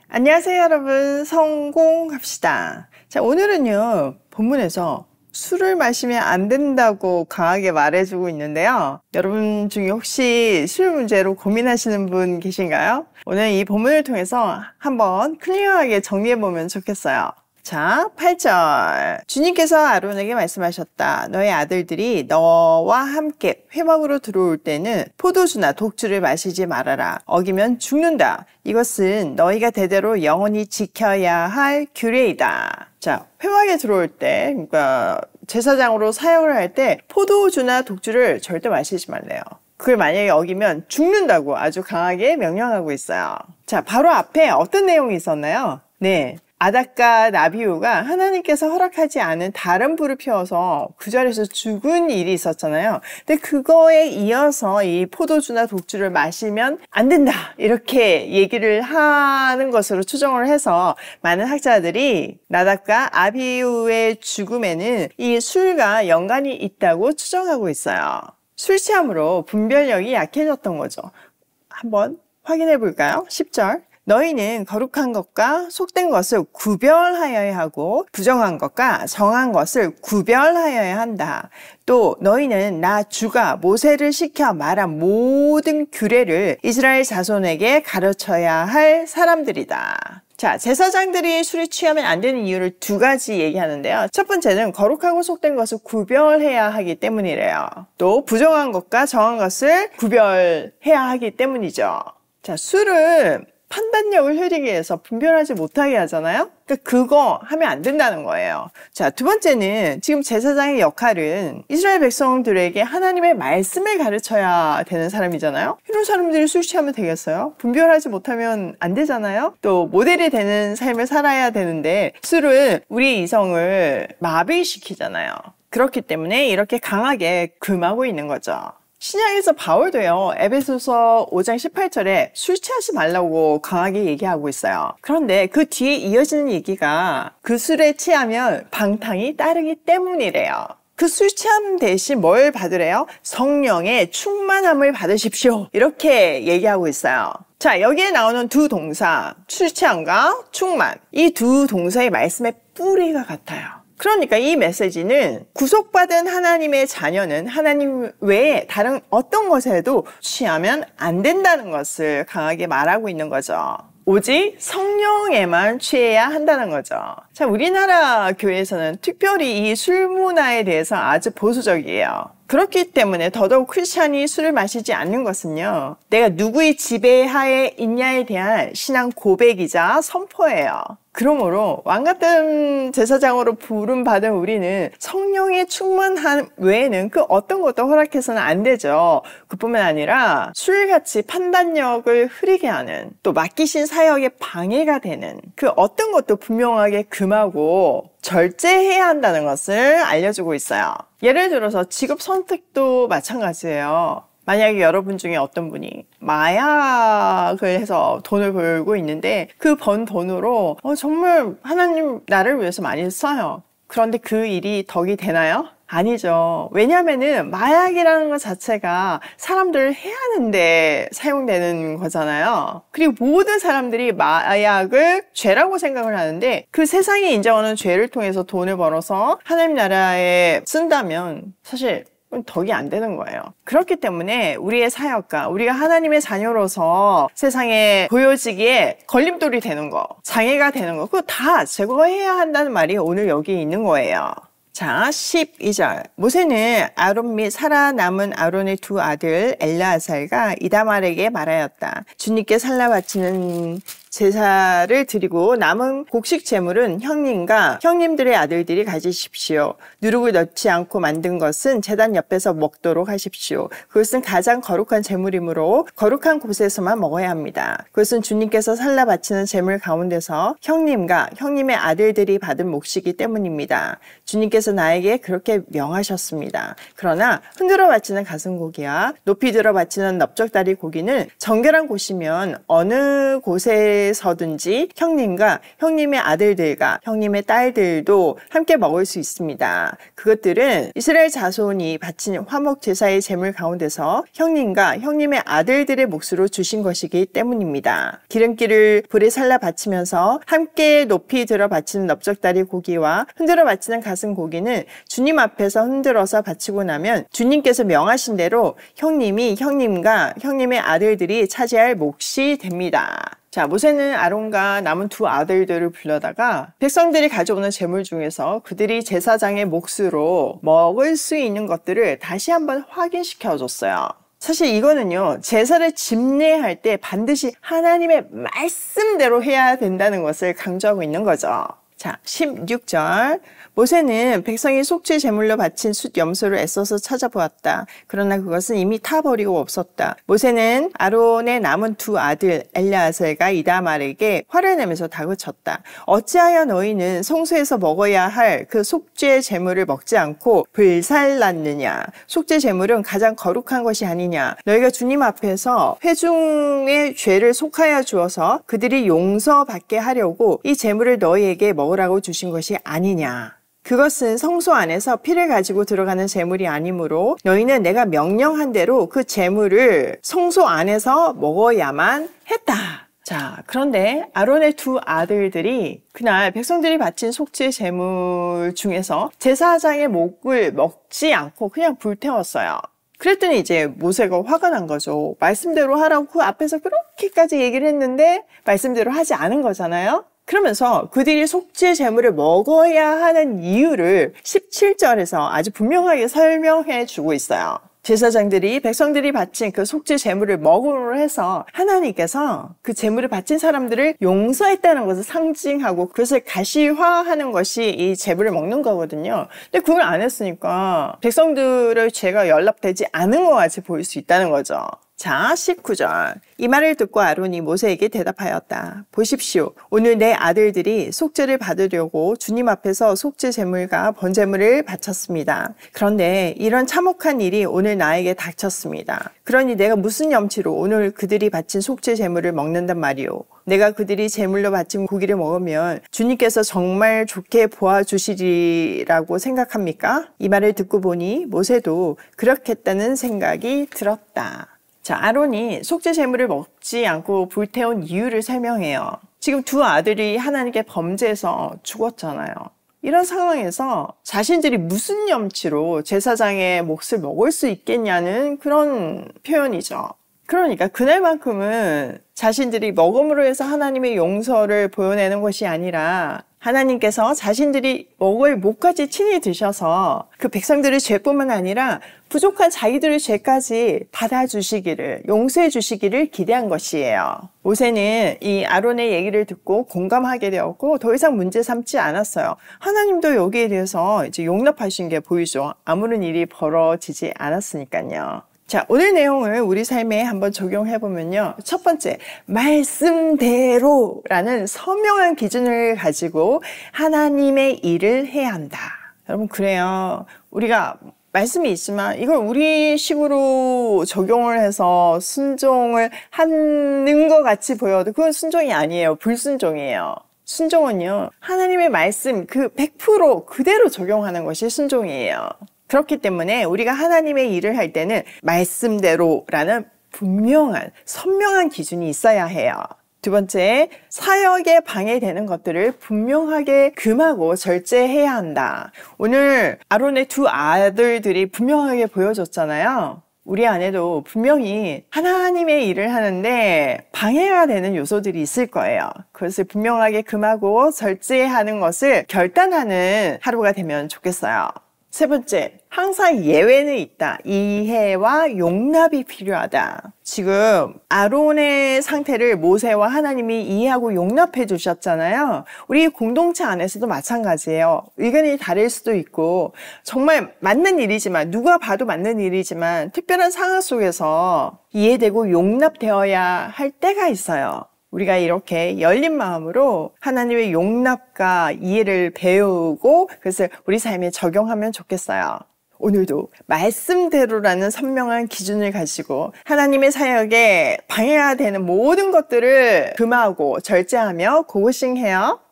안녕하세요 여러분, 성공합시다. 자, 오늘은요 본문에서 술을 마시면 안 된다고 강하게 말해주고 있는데요, 여러분 중에 혹시 술 문제로 고민하시는 분 계신가요? 오늘 이 본문을 통해서 한번 클리어하게 정리해보면 좋겠어요. 자, 8절. 주님께서 아론에게 말씀하셨다. 너의 아들들이 너와 함께 회막으로 들어올 때는 포도주나 독주를 마시지 말아라. 어기면 죽는다. 이것은 너희가 대대로 영원히 지켜야 할 규례이다. 자, 회막에 들어올 때, 그러니까 제사장으로 사역을 할 때 포도주나 독주를 절대 마시지 말래요. 그걸 만약에 어기면 죽는다고 아주 강하게 명령하고 있어요. 자, 바로 앞에 어떤 내용이 있었나요? 네. 아닥과 나비우가 하나님께서 허락하지 않은 다른 불을 피워서 그 자리에서 죽은 일이 있었잖아요. 근데 그거에 이어서 이 포도주나 독주를 마시면 안 된다, 이렇게 얘기를 하는 것으로 추정을 해서 많은 학자들이 나답과 아비우의 죽음에는 이 술과 연관이 있다고 추정하고 있어요. 술 취함으로 분별력이 약해졌던 거죠. 한번 확인해 볼까요? 10절. 너희는 거룩한 것과 속된 것을 구별하여야 하고 부정한 것과 정한 것을 구별하여야 한다. 또 너희는 나 주가 모세를 시켜 말한 모든 규례를 이스라엘 자손에게 가르쳐야 할 사람들이다. 자, 제사장들이 술에 취하면 안 되는 이유를 두 가지 얘기하는데요. 첫 번째는 거룩하고 속된 것을 구별해야 하기 때문이래요. 또 부정한 것과 정한 것을 구별해야 하기 때문이죠. 자, 술은 판단력을 흐리게 해서 분별하지 못하게 하잖아요. 그러니까 그거 하면 안 된다는 거예요. 자, 두 번째는 지금 제사장의 역할은 이스라엘 백성들에게 하나님의 말씀을 가르쳐야 되는 사람이잖아요. 이런 사람들이 술 취하면 되겠어요? 분별하지 못하면 안 되잖아요. 또 모델이 되는 삶을 살아야 되는데 술은 우리의 이성을 마비시키잖아요. 그렇기 때문에 이렇게 강하게 금하고 있는 거죠. 신약에서 바울도요, 에베소서 5장 18절에 술 취하지 말라고 강하게 얘기하고 있어요. 그런데 그 뒤에 이어지는 얘기가 그 술에 취하면 방탕이 따르기 때문이래요. 그 술 취함 대신 뭘 받으래요? 성령의 충만함을 받으십시오, 이렇게 얘기하고 있어요. 자, 여기에 나오는 두 동사, 술 취함과 충만, 이 두 동사의 말씀의 뿌리가 같아요. 그러니까 이 메시지는 구속받은 하나님의 자녀는 하나님 외에 다른 어떤 것에도 취하면 안 된다는 것을 강하게 말하고 있는 거죠. 오직 성령에만 취해야 한다는 거죠. 자, 우리나라 교회에서는 특별히 이 술 문화에 대해서 아주 보수적이에요. 그렇기 때문에 더더욱 크리스찬이 술을 마시지 않는 것은요, 내가 누구의 지배하에 있냐에 대한 신앙 고백이자 선포예요. 그러므로 왕같은 제사장으로 부름받은 우리는 성령의 충만함 외에는 그 어떤 것도 허락해서는 안 되죠. 그뿐만 아니라 술같이 판단력을 흐리게 하는, 또 맡기신 사역에 방해가 되는 그 어떤 것도 분명하게 금하고 절제해야 한다는 것을 알려주고 있어요. 예를 들어서 직업 선택도 마찬가지예요. 만약에 여러분 중에 어떤 분이 마약을 해서 돈을 벌고 있는데 그 번 돈으로 정말 하나님 나를 위해서 많이 써요. 그런데 그 일이 덕이 되나요? 아니죠. 왜냐하면은 마약이라는 것 자체가 사람들을 해하는데 사용되는 거잖아요. 그리고 모든 사람들이 마약을 죄라고 생각을 하는데 그 세상이 인정하는 죄를 통해서 돈을 벌어서 하나님 나라에 쓴다면 사실 덕이 안 되는 거예요. 그렇기 때문에 우리의 사역과 우리가 하나님의 자녀로서 세상에 보여지기에 걸림돌이 되는 거, 장애가 되는 거, 그거 다 제거해야 한다는 말이 오늘 여기 있는 거예요. 자, 12절. 모세는 아론 및 살아남은 아론의 두 아들 엘르아살과 이다말에게 말하였다. 주님께 살라 바치는 제사를 드리고 남은 곡식 제물은 형님과 형님들의 아들들이 가지십시오. 누룩을 넣지 않고 만든 것은 제단 옆에서 먹도록 하십시오. 그것은 가장 거룩한 제물이므로 거룩한 곳에서만 먹어야 합니다. 그것은 주님께서 살라 바치는 제물 가운데서 형님과 형님의 아들들이 받은 몫이기 때문입니다. 주님께서 나에게 그렇게 명하셨습니다. 그러나 흔들어 바치는 가슴고기와 높이 들어 바치는 넓적다리 고기는 정결한 곳이면 어느 곳에 어디에서든지 형님과 형님의 아들들과 형님의 딸들도 함께 먹을 수 있습니다. 그것들은 이스라엘 자손이 바친 화목 제사의 제물 가운데서 형님과 형님의 아들들의 몫으로 주신 것이기 때문입니다. 기름기를 불에 살라 바치면서 함께 높이 들어 바치는 넓적다리 고기와 흔들어 바치는 가슴 고기는 주님 앞에서 흔들어서 바치고 나면 주님께서 명하신 대로 형님이 형님과 형님의 아들들이 차지할 몫이 됩니다. 자, 모세는 아론과 남은 두 아들들을 불러다가 백성들이 가져오는 제물 중에서 그들이 제사장의 몫으로 먹을 수 있는 것들을 다시 한번 확인시켜 줬어요. 사실 이거는요, 제사를 집례할 때 반드시 하나님의 말씀대로 해야 된다는 것을 강조하고 있는 거죠. 자, 16절. 모세는 백성이 속죄 제물로 바친 숫 염소를 애써서 찾아보았다. 그러나 그것은 이미 타버리고 없었다. 모세는 아론의 남은 두 아들 엘르아살과 이다말에게 화를 내면서 다그쳤다. 어찌하여 너희는 성소에서 먹어야 할 그 속죄 제물을 먹지 않고 불살랐느냐? 속죄 제물은 가장 거룩한 것이 아니냐? 너희가 주님 앞에서 회중의 죄를 속하여 주어서 그들이 용서받게 하려고 이 제물을 너희에게 먹으라고 주신 것이 아니냐? 그것은 성소 안에서 피를 가지고 들어가는 제물이 아니므로 너희는 내가 명령한 대로 그 제물을 성소 안에서 먹어야만 했다. 자, 그런데 아론의 두 아들들이 그날 백성들이 바친 속죄 제물 중에서 제사장의 목을 먹지 않고 그냥 불태웠어요. 그랬더니 이제 모세가 화가 난 거죠. 말씀대로 하라고 그 앞에서 그렇게까지 얘기를 했는데 말씀대로 하지 않은 거잖아요. 그러면서 그들이 속죄 제물을 먹어야 하는 이유를 17절에서 아주 분명하게 설명해 주고 있어요. 제사장들이 백성들이 바친 그 속죄 제물을 먹음으로 해서 하나님께서 그 제물을 바친 사람들을 용서했다는 것을 상징하고 그것을 가시화하는 것이 이 제물을 먹는 거거든요. 근데 그걸 안 했으니까 백성들의 죄가 연락되지 않은 것 같이 보일 수 있다는 거죠. 자, 19절. 이 말을 듣고 아론이 모세에게 대답하였다. 보십시오. 오늘 내 아들들이 속죄를 받으려고 주님 앞에서 속죄 제물과 번제물을 바쳤습니다. 그런데 이런 참혹한 일이 오늘 나에게 닥쳤습니다. 그러니 내가 무슨 염치로 오늘 그들이 바친 속죄 제물을 먹는단 말이오. 내가 그들이 제물로 바친 고기를 먹으면 주님께서 정말 좋게 보아주시리라고 생각합니까? 이 말을 듣고 보니 모세도 그렇겠다는 생각이 들었다. 자, 아론이 속죄 제물을 먹지 않고 불태운 이유를 설명해요. 지금 두 아들이 하나님께 범죄해서 죽었잖아요. 이런 상황에서 자신들이 무슨 염치로 제사장의 몫을 먹을 수 있겠냐는 그런 표현이죠. 그러니까 그날만큼은 자신들이 먹음으로 해서 하나님의 용서를 보여내는 것이 아니라 하나님께서 자신들이 먹을 몫까지 친히 드셔서 그 백성들의 죄뿐만 아니라 부족한 자기들의 죄까지 받아주시기를, 용서해 주시기를 기대한 것이에요. 모세는 이 아론의 얘기를 듣고 공감하게 되었고 더 이상 문제 삼지 않았어요. 하나님도 여기에 대해서 이제 용납하신 게 보이죠. 아무런 일이 벌어지지 않았으니까요. 자, 오늘 내용을 우리 삶에 한번 적용해보면요. 첫 번째, 말씀대로라는 선명한 기준을 가지고 하나님의 일을 해야 한다. 여러분, 그래요. 우리가 말씀이 있지만 이걸 우리 식으로 적용을 해서 순종을 하는 것 같이 보여도 그건 순종이 아니에요. 불순종이에요. 순종은요, 하나님의 말씀 그 100% 그대로 적용하는 것이 순종이에요. 그렇기 때문에 우리가 하나님의 일을 할 때는 말씀대로라는 분명한, 선명한 기준이 있어야 해요. 두 번째, 사역에 방해되는 것들을 분명하게 금하고 절제해야 한다. 오늘 아론의 두 아들들이 분명하게 보여줬잖아요. 우리 안에도 분명히 하나님의 일을 하는데 방해가 되는 요소들이 있을 거예요. 그것을 분명하게 금하고 절제하는 것을 결단하는 하루가 되면 좋겠어요. 세 번째, 항상 예외는 있다. 이해와 용납이 필요하다. 지금 아론의 상태를 모세와 하나님이 이해하고 용납해 주셨잖아요. 우리 공동체 안에서도 마찬가지예요. 의견이 다를 수도 있고 정말 맞는 일이지만, 누가 봐도 맞는 일이지만 특별한 상황 속에서 이해되고 용납되어야 할 때가 있어요. 우리가 이렇게 열린 마음으로 하나님의 용납과 이해를 배우고 그것을 우리 삶에 적용하면 좋겠어요. 오늘도 말씀대로라는 선명한 기준을 가지고 하나님의 사역에 방해가 되는 모든 것들을 금하고 절제하며 고고싱해요.